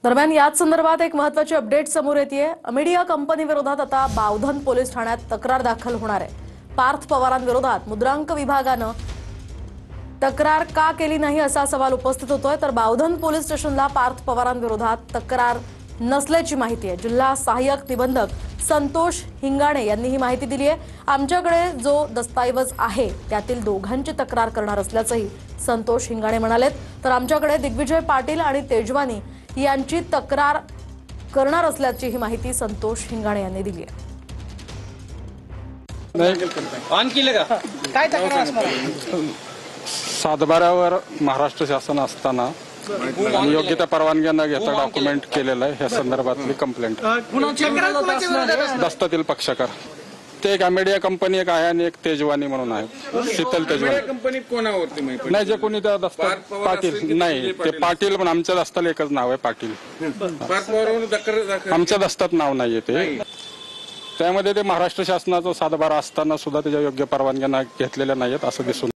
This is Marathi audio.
दरम्यान याच संदर्भात एक महत्त्वाची अपडेट समोर येतेय। मीडिया कंपनी विरोधात आता बावधन पोलीस ठाण्यात तक्रार दाखल होणार आहे। पार्थ पवारांविरोधात मुद्रांक विभागानं तक्रार का केली नाही असा सवाल उपस्थित होतोय। तर बावधन पोलीस स्टेशनला पार्थ पवारांविरोधात तक्रार नसल्याची माहिती आहे। जिल्हा सहाय्यक निबंधक संतोष हिंगाणे यांनी ही माहिती दिली आहे। आमच्याकडे जो दस्तऐवज आहे त्यातील दोघांची तक्रार करणार असल्याचंही संतोष हिंगाणे म्हणालेत। तर आमच्याकडे दिग्विजय पाटील आणि तेजवानी यांची तक्रार करणार असल्याची ही माहिती संतोष हिंगाणे यांनी दिली आहे। ऑन केलं का काय तक्रार असणार आहे? सातबाऱ्यावर महाराष्ट्र शासन असताना योग्य त्या परवानग्या न घेता डॉक्युमेंट केलेलं आहे। या संदर्भातली कंप्लेंट दस्तातील पक्षकार ते एक मीडिया कंपनी एक आहे आणि एक तेजवानी म्हणून आहे। शीतल तेजवानी कंपनी कोणावरती माहिती नाही, जे कोणी त्या दस्तात पाटील नाही, ते पाटील पण आमच्या दस्ताला एकच नाव आहे पाटील। आमच्या दस्तात नाव नाहीये ते। त्यामध्ये ते महाराष्ट्र शासनाचा सातबारा असताना सुद्धा त्याच्या योग्य परवानग्या घेतलेल्या नाहीत असं दिसून